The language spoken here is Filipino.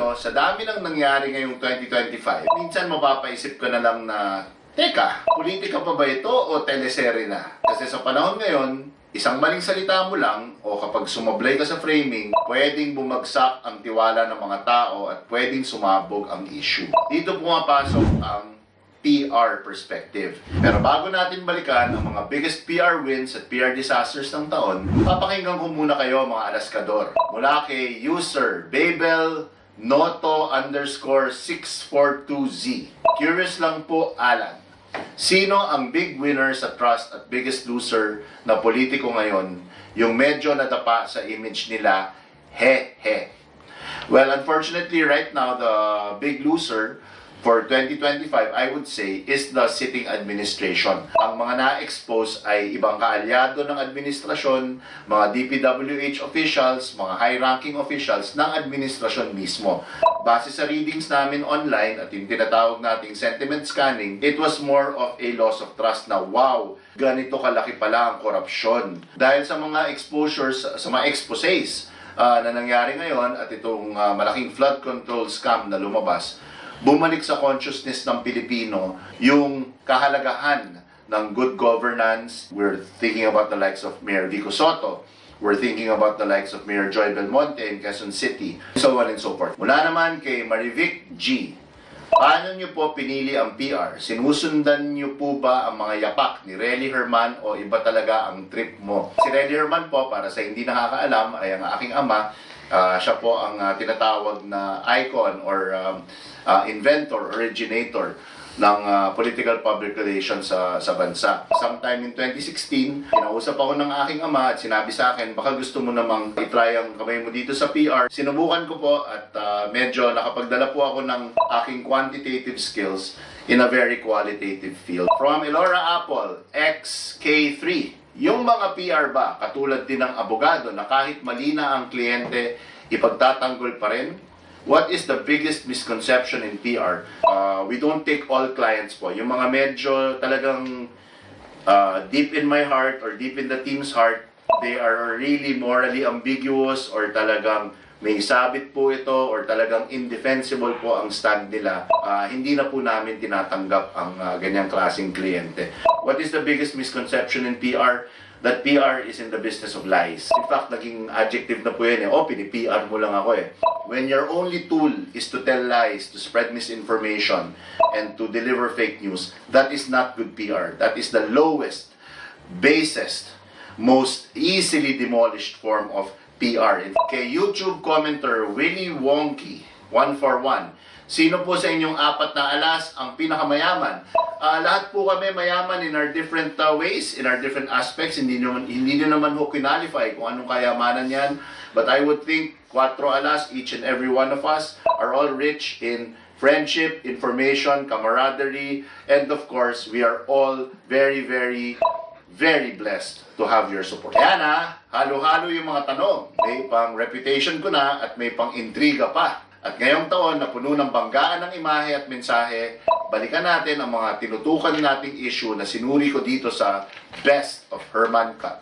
nyo, sa dami ng nangyari ngayong 2025, minsan mapapaisip ka na lang na, teka, politika pa ba ito o teleserye na? Kasi sa panahon ngayon, isang maling salita mo lang o kapag sumablay ka sa framing, pwedeng bumagsak ang tiwala ng mga tao at pwedeng sumabog ang issue. Dito pumapasok ang PR perspective. Pero bago natin balikan ang mga biggest PR wins at PR disasters ng taon, papakinggan ko muna kayo mga alaskador. Mula kay user Babel Noto _642Z. Curious lang po, Alan. Sino ang big winner sa trust at biggest loser na politiko ngayon? Yung medyo nadapa sa image nila, he. Well, unfortunately, right now, the big loser for 2025, I would say, is the sitting administration. Ang mga na-expose ay ibang kaalyado ng administrasyon, mga DPWH officials, mga high-ranking officials ng administrasyon mismo. Base sa readings namin online at yung tinatawag nating sentiment scanning, it was more of a loss of trust na, wow, ganito kalaki pala ang korupsyon. Dahil sa mga exposures, sa mga exposes na nangyari ngayon at itong malaking flood control scam na lumabas, bumalik sa consciousness ng Pilipino yung kahalagahan ng good governance. We're thinking about the likes of Mayor Vico Soto. We're thinking about the likes of Mayor Joy Belmonte in Quezon City, so on and so forth. Mula naman kay Marivic G. Paano nyo po pinili ang PR? Sinusundan nyo po ba ang mga yapak ni Relly Herman o iba talaga ang trip mo? Si Relly Herman po, para sa hindi nakakaalam, ay ang aking ama. Siya po ang tinatawag na icon or inventor, originator ng political public relations sa bansa. Sometime in 2016, kinausap ako ng aking ama at sinabi sa akin, baka gusto mo namang itry ang kamay mo dito sa PR. Sinubukan ko po at medyo nakapagdala po ako ng aking quantitative skills in a very qualitative field. From Elora Apple, XK3. Yung mga PR ba, katulad din ng abogado na kahit mali na ang kliyente, ipagtatanggol pa rin? What is the biggest misconception in PR? We don't take all clients po. Yung mga medyo talagang deep in my heart or deep in the team's heart, they are really morally ambiguous or talagang may sabit po ito or talagang indefensible po ang stand nila. Hindi na po namin tinatanggap ang ganyang klaseng kliyente. What is the biggest misconception in PR? That PR is in the business of lies. In fact, naging adjective na po yan eh. Oh, pini-PR mo lang ako eh. When your only tool is to tell lies, to spread misinformation, and to deliver fake news, that is not good PR. That is the lowest, basest, most easily demolished form of PR. Kay YouTube commenter Willie Wonky, 141. Sino po sa inyong apat na alas ang pinakamayaman? Lahat po kami mayaman in our different ways, in our different aspects. Hindi nyo naman ho qualify kung anong kayamanan yan. But I would think 4 alas, each and every one of us, are all rich in friendship, information, camaraderie, and of course, we are all very, very, very blessed to have your support. Kaya na, halo-halo yung mga tanong. May pang reputation ko na at may pang intriga pa. At ngayong taon na puno ng banggaan ng imahe at mensahe, balikan natin ang mga tinutukan nating issue na sinuri ko dito sa Best of Herman Cut.